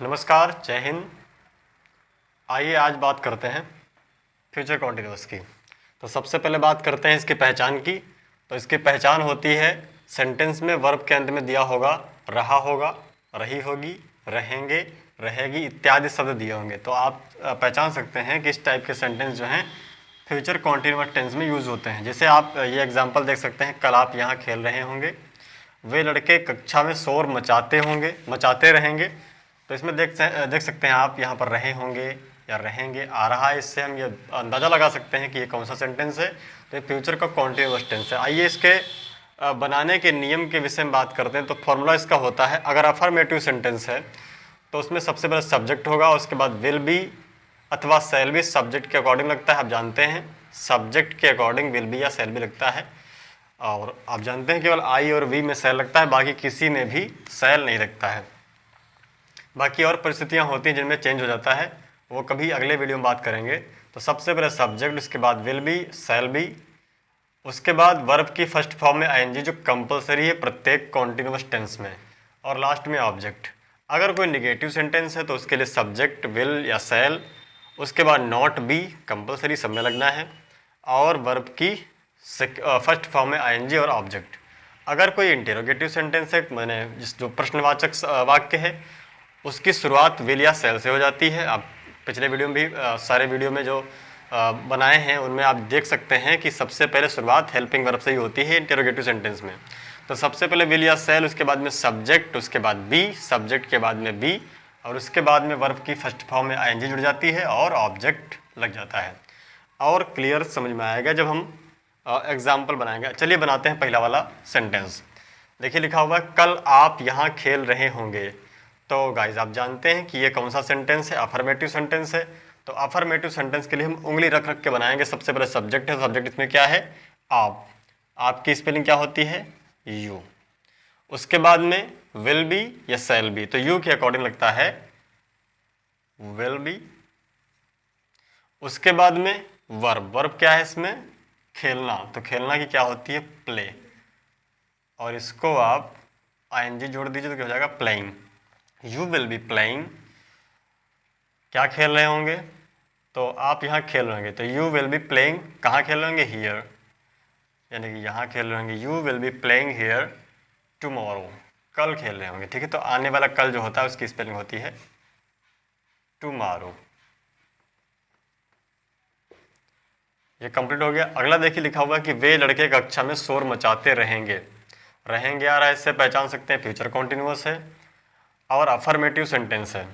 नमस्कार, जय हिंद। आइए आज बात करते हैं फ्यूचर कॉन्टिन्यूअस की। तो सबसे पहले बात करते हैं इसकी पहचान की। तो इसकी पहचान होती है सेंटेंस में वर्ब के अंत में दिया होगा रहा होगा, रही होगी, रहेंगे, रहेगी इत्यादि शब्द दिए होंगे। तो आप पहचान सकते हैं कि इस टाइप के सेंटेंस जो हैं फ्यूचर कॉन्टिन्यूअस टेंस में यूज़ होते हैं। जैसे आप ये एग्जाम्पल देख सकते हैं, कल आप यहाँ खेल रहे होंगे, वे लड़के कक्षा में शोर मचाते रहेंगे। तो इसमें देख सकते हैं आप यहाँ पर रहे होंगे या रहेंगे आ रहा है। इससे हम ये अंदाज़ा लगा सकते हैं कि ये कौन सा सेंटेंस है। तो ये फ्यूचर का कॉन्टिन्यूअस टेंस है। आइए इसके बनाने के नियम के विषय में बात करते हैं। तो फॉर्मूला इसका होता है, अगर अफर्मेटिव सेंटेंस है तो उसमें सबसे पहले सब्जेक्ट होगा, उसके बाद विल बी अथवा शैल बी सब्जेक्ट के अकॉर्डिंग लगता है। आप जानते हैं सब्जेक्ट के अकॉर्डिंग विल बी या शैल बी लगता है, और आप जानते हैं केवल आई और वी में शैल लगता है, बाकी किसी में भी शैल नहीं लगता है। बाकी और परिस्थितियां होती हैं जिनमें चेंज हो जाता है, वो कभी अगले वीडियो में बात करेंगे। तो सबसे पहले सब्जेक्ट, उसके बाद विल बी, शैल बी, उसके बाद वर्ब की फर्स्ट फॉर्म में आईएनजी जो कंपलसरी है प्रत्येक कॉन्टिन्यूअस टेंस में, और लास्ट में ऑब्जेक्ट। अगर कोई निगेटिव सेंटेंस है तो उसके लिए सब्जेक्ट विल या शैल, उसके बाद नॉट बी कंपलसरी सब में लगना है, और वर्ब की फर्स्ट फॉर्म में आईएनजी और ऑब्जेक्ट। अगर कोई इंटेरोगेटिव सेंटेंस है, मैंने जो प्रश्नवाचक वाक्य है, उसकी शुरुआत विल या शैल से हो जाती है। आप पिछले वीडियो में भी सारे वीडियो में जो बनाए हैं उनमें आप देख सकते हैं कि सबसे पहले शुरुआत हेल्पिंग वर्ब से ही होती है इंटेरोगेटिव सेंटेंस में। तो सबसे पहले विल या शैल, उसके बाद में सब्जेक्ट, उसके बाद बी, सब्जेक्ट के बाद में बी, और उसके बाद में वर्ब की फर्स्ट फॉर्म में आईएनजी जुड़ जाती है और ऑब्जेक्ट लग जाता है। और क्लियर समझ में आएगा जब हम एग्जाम्पल बनाएंगे। चलिए बनाते हैं पहला वाला सेंटेंस। देखिए लिखा हुआ है, कल आप यहाँ खेल रहे होंगे। तो गाइज आप जानते हैं कि ये कौन सा सेंटेंस है, अफर्मेटिव सेंटेंस है। तो अफर्मेटिव सेंटेंस के लिए हम उंगली रख रख के बनाएंगे। सबसे पहले सब्जेक्ट है, सब्जेक्ट इसमें क्या है, आप। आपकी स्पेलिंग क्या होती है, यू। उसके बाद में विल बी या शैल बी, तो यू के अकॉर्डिंग लगता है विल बी। उसके बाद में वर्ब, वर्ब क्या है इसमें, खेलना। तो खेलना की क्या होती है, प्ले, और इसको आप आईएनजी जोड़ दीजिए तो क्या हो जाएगा, playing. You will be playing, क्या खेल रहे होंगे, तो आप यहाँ खेल रहे होंगे। तो यू विल बी प्लेइंग, कहाँ खेल रहे होंगे, हियर, यानी कि यहाँ खेल रहे होंगे। You will be playing here tomorrow, कल खेल रहे होंगे। ठीक है, तो आने वाला कल जो होता है उसकी स्पेलिंग होती है टुमारो। ये कंप्लीट हो गया। अगला देखिए लिखा हुआ है कि वे लड़के कक्षा में शोर मचाते रहेंगे। रहेंगे आ रहा है, इससे पहचान सकते हैं फ्यूचर कॉन्टिन्यूअस है और अफर्मेटिव सेंटेंस है।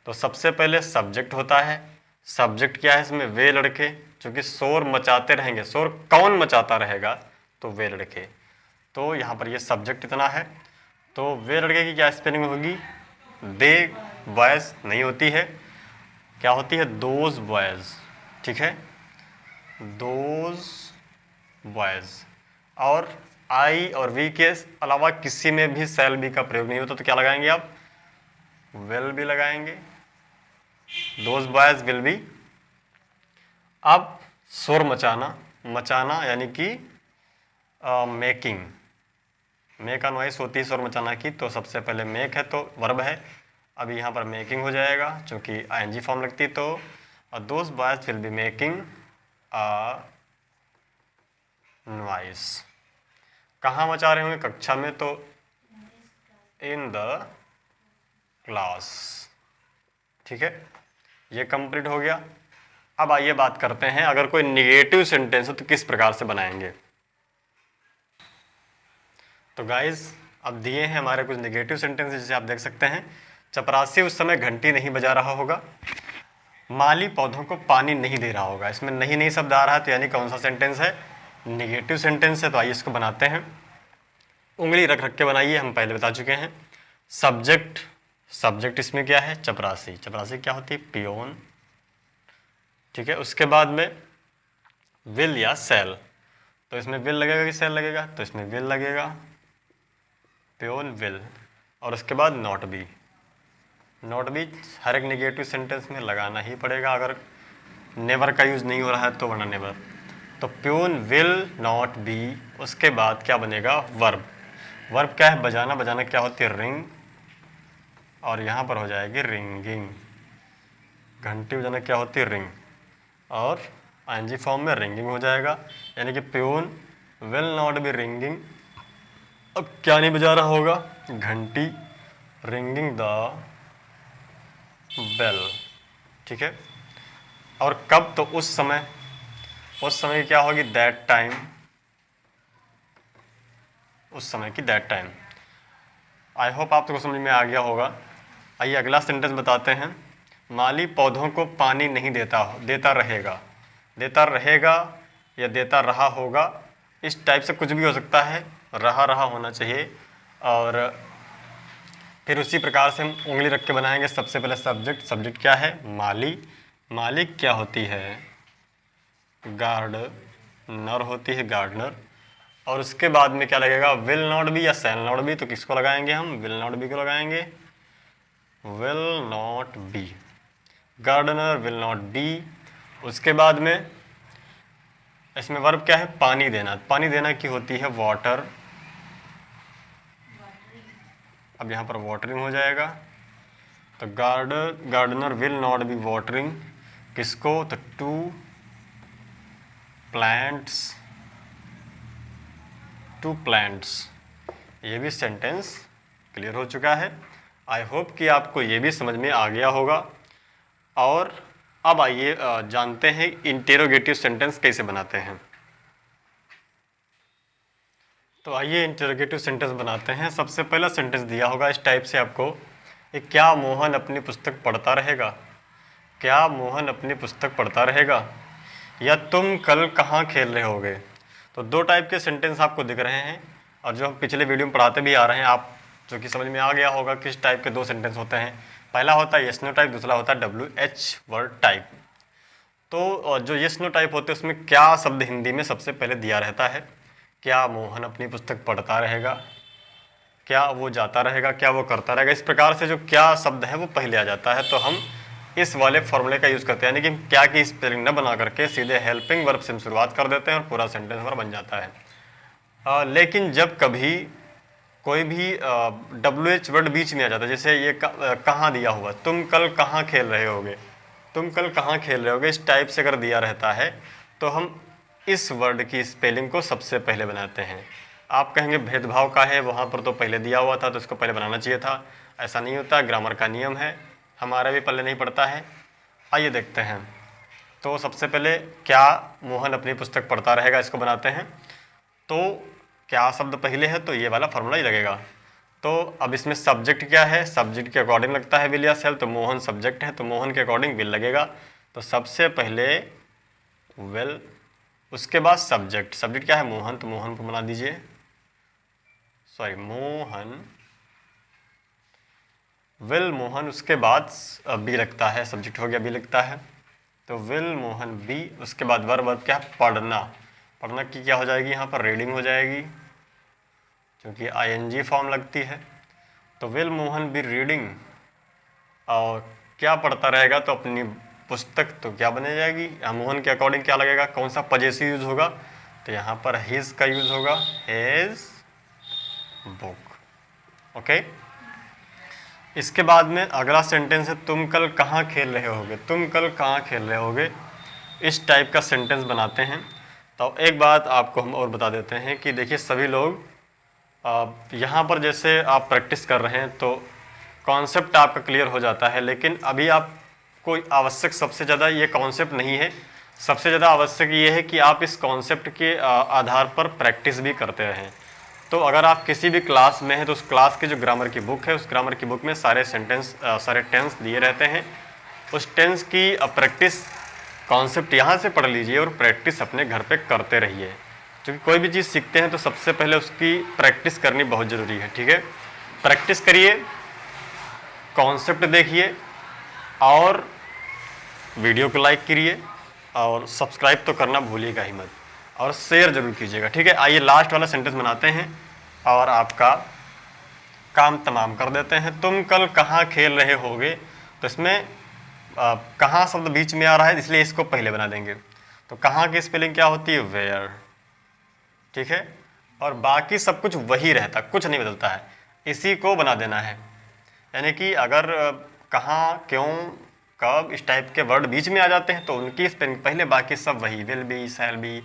तो सबसे पहले सब्जेक्ट होता है। सब्जेक्ट क्या है इसमें, वे लड़के, क्योंकि शोर मचाते रहेंगे। शोर कौन मचाता रहेगा, तो वे लड़के। तो यहाँ पर ये सब्जेक्ट इतना है। तो वे लड़के की क्या स्पेलिंग होगी, दे बॉयज नहीं होती है, क्या होती है, दोज बॉयज। ठीक है, दोज बॉयज। और आई और वी के अलावा किसी में भी शैल बी का प्रयोग नहीं होता, तो क्या लगाएंगे आप, विल बी लगाएंगे। Those boys will be. अब शोर मचाना, मचाना यानी कि मेकिंग, मेक नॉइस होती है शोर मचाना की। तो सबसे पहले मेक है तो वर्ब है, अभी यहाँ पर मेकिंग हो जाएगा क्योंकि आईएनजी फॉर्म लगती है। तो those boys will be making a noise. कहाँ मचा रहे होंगे, कक्षा में, तो इन द क्लास। ठीक है, ये कंप्लीट हो गया। अब आइए बात करते हैं अगर कोई निगेटिव सेंटेंस हो तो किस प्रकार से बनाएंगे। तो गाइज अब दिए हैं हमारे कुछ निगेटिव सेंटेंस, जिसे आप देख सकते हैं। चपरासी उस समय घंटी नहीं बजा रहा होगा। माली पौधों को पानी नहीं दे रहा होगा। इसमें नहीं शब्द आ रहा है, तो यानी कौन सा सेंटेंस है, निगेटिव सेंटेंस है। तो आइए इसको बनाते हैं। उंगली रख रख के बनाइए, हम पहले बता चुके हैं। सब्जेक्ट, सब्जेक्ट इसमें क्या है, चपरासी। चपरासी क्या होती है, पियोन। ठीक है, उसके बाद में विल या शैल, तो इसमें विल लगेगा कि शैल लगेगा, तो इसमें विल लगेगा, पियोन विल। और उसके बाद नॉट बी। नॉट बी हर एक निगेटिव सेंटेंस में लगाना ही पड़ेगा, अगर नेवर का यूज़ नहीं हो रहा है तो, वरना नेवर। तो पियोन विल नॉट बी। उसके बाद क्या बनेगा, वर्ब। वर्ब क्या है, बजाना। बजाना क्या होती है, रिंग। और यहाँ पर हो जाएगी रिंगिंग। घंटी बजाना क्या होती है? रिंग। और आईएनजी फॉर्म में रिंगिंग हो जाएगा, यानी कि peon will not B ringing. अब क्या नहीं बजा रहा होगा? घंटी, रिंगिंग द बेल। ठीक है। और कब? तो उस समय क्या होगी? That time. उस समय की दैट टाइम। आई होप आपको समझ में आ गया होगा। आइए अगला सेंटेंस बताते हैं। माली पौधों को पानी नहीं देता रहेगा या देता रहा होगा, इस टाइप से कुछ भी हो सकता है, रहा होना चाहिए। और फिर उसी प्रकार से हम उंगली रख के बनाएंगे। सबसे पहले सब्जेक्ट क्या है? माली। मालिक क्या होती है? गार्डनर होती है, गार्डनर। और उसके बाद में क्या लगेगा? विल नॉट बी या शैल नॉट बी। तो किसको लगाएंगे हम? विल नॉट बी को लगाएंगे। Will not be, gardener will not be. उसके बाद में इसमें वर्ब क्या है? पानी देना। पानी देना की होती है वाटर। अब यहाँ पर वाटरिंग हो जाएगा। तो gardener will not be watering किसको? तो टू प्लांट्स। ये भी सेंटेंस क्लियर हो चुका है। आई होप कि आपको ये भी समझ में आ गया होगा। और अब आइए जानते हैं इंटेरोगेटिव सेंटेंस कैसे बनाते हैं। तो आइए इंटेरोगेटिव सेंटेंस बनाते हैं। सबसे पहला सेंटेंस दिया होगा इस टाइप से आपको, क्या मोहन अपनी पुस्तक पढ़ता रहेगा? क्या मोहन अपनी पुस्तक पढ़ता रहेगा? या तुम कल कहाँ खेल रहे होगे? तो दो टाइप के सेंटेंस आपको दिख रहे हैं, और जो हम पिछले वीडियो में पढ़ाते भी आ रहे हैं, आप जो कि समझ में आ गया होगा किस टाइप के दो सेंटेंस होते हैं। पहला होता है यस नो टाइप, दूसरा होता है WH वर्ड टाइप। तो जो यस नो टाइप होते हैं उसमें क्या शब्द हिंदी में सबसे पहले दिया रहता है? क्या मोहन अपनी पुस्तक पढ़ता रहेगा? क्या वो जाता रहेगा? क्या वो करता रहेगा? इस प्रकार से जो क्या शब्द है वो पहले आ जाता है। तो हम इस वाले फॉर्मूले का यूज़ करते हैं, यानी कि क्या की स्पेलिंग न बना करके सीधे हेल्पिंग वर्ब से हम शुरुआत कर देते हैं और पूरा सेंटेंस हमारा बन जाता है। लेकिन जब कभी कोई भी WH वर्ड बीच में आ जाता है, जैसे ये कहाँ दिया हुआ, तुम कल कहाँ खेल रहे होगे, तुम कल कहाँ खेल रहे होगे, इस टाइप से अगर दिया रहता है तो हम इस वर्ड की स्पेलिंग को सबसे पहले बनाते हैं। आप कहेंगे भेदभाव का है, वहाँ पर तो पहले दिया हुआ था तो इसको पहले बनाना चाहिए था। ऐसा नहीं होता, ग्रामर का नियम है, हमारा भी पल्ले नहीं पड़ता है। आइए देखते हैं। तो सबसे पहले क्या मोहन अपनी पुस्तक पढ़ता रहेगा, इसको बनाते हैं। तो क्या शब्द पहले है तो ये वाला फॉर्मूला ही लगेगा। तो अब इसमें सब्जेक्ट क्या है? सब्जेक्ट के अकॉर्डिंग लगता है विल या शैल। तो मोहन सब्जेक्ट है तो मोहन के अकॉर्डिंग विल लगेगा। तो सबसे पहले विल, उसके बाद सब्जेक्ट क्या है? मोहन। तो मोहन को बना दीजिए, सॉरी मोहन, विल मोहन। उसके बाद बी लगता है, सब्जेक्ट हो गया बी लगता है। तो विल मोहन बी। उसके बाद वर्ब क्या है? पढ़ना। पढ़ना की क्या हो जाएगी यहाँ पर? रीडिंग हो जाएगी, क्योंकि ING फॉर्म लगती है। तो विल मोहन बी रीडिंग। और क्या पढ़ता रहेगा? तो अपनी पुस्तक। तो क्या बने जाएगी? मोहन के अकॉर्डिंग क्या लगेगा? कौन सा पजेसिव यूज होगा? तो यहाँ पर हिज का यूज होगा, हिज बुक। ओके। इसके बाद में अगला सेंटेंस है तुम कल कहाँ खेल रहे होगे। तुम कल कहाँ खेल रहे होगे, इस टाइप का सेंटेंस बनाते हैं। तो एक बात आपको हम और बता देते हैं कि देखिए सभी लोग यहाँ पर जैसे आप प्रैक्टिस कर रहे हैं तो कॉन्सेप्ट आपका क्लियर हो जाता है, लेकिन अभी आप कोई आवश्यक सबसे ज़्यादा ये कॉन्सेप्ट नहीं है। सबसे ज़्यादा आवश्यक ये है कि आप इस कॉन्सेप्ट के आधार पर प्रैक्टिस भी करते रहें। तो अगर आप किसी भी क्लास में हैं तो उस क्लास की जो ग्रामर की बुक है, उस ग्रामर की बुक में सारे टेंस दिए रहते हैं। उस टेंस की प्रैक्टिस कॉन्सेप्ट यहाँ से पढ़ लीजिए और प्रैक्टिस अपने घर पे करते रहिए, क्योंकि कोई भी चीज़ सीखते हैं तो सबसे पहले उसकी प्रैक्टिस करनी बहुत ज़रूरी है। ठीक है, प्रैक्टिस करिए, कॉन्सेप्ट देखिए और वीडियो को लाइक करिए और सब्सक्राइब तो करना भूलिएगा ही मत, और शेयर जरूर कीजिएगा। ठीक है, आइए लास्ट वाला सेंटेंस बनाते हैं और आपका काम तमाम कर देते हैं। तुम कल कहाँ खेल रहे होगे, तो इसमें कहाँ शब्द बीच में आ रहा है इसलिए इसको पहले बना देंगे। तो कहाँ की स्पेलिंग क्या होती है? वेयर। ठीक है, और बाकी सब कुछ वही रहता, कुछ नहीं बदलता है, इसी को बना देना है। यानी कि अगर कहाँ, क्यों, कब इस टाइप के वर्ड बीच में आ जाते हैं तो उनकी स्पेलिंग पहले, बाकी सब वही, विल बी, शैल बी,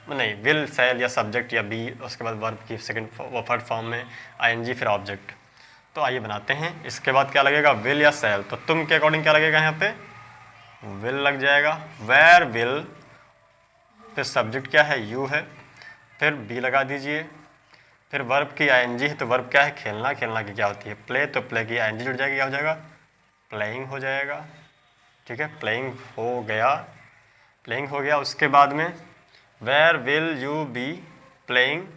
नहीं विल, शैल या सब्जेक्ट या बी, उसके बाद वर्ब की सेकंड थर्ड फॉर्म में आईएनजी फिर ऑब्जेक्ट। तो आइए बनाते हैं। इसके बाद क्या लगेगा, विल या शैल। तो तुम के अकॉर्डिंग क्या लगेगा, यहाँ पे विल लग जाएगा। वेयर विल, फिर सब्जेक्ट क्या है, यू है, फिर बी लगा दीजिए। फिर वर्ब की आईएनजी है, तो वर्ब क्या है, खेलना। खेलना की क्या होती है, प्ले, तो प्ले की आईएनजी जुड़ जाएगी, क्या हो जाएगा, प्लेइंग हो जाएगा। ठीक है, प्लेइंग हो गया, प्लेइंग हो गया। उसके बाद में where will you be playing.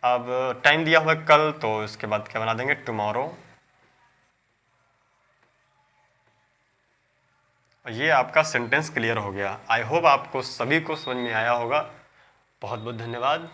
अब टाइम दिया हुआ है कल, तो इसके बाद क्या बना देंगे, टुमारो। ये आपका सेंटेंस क्लियर हो गया। आई होप आपको सभी को समझ में आया होगा। बहुत बहुत धन्यवाद।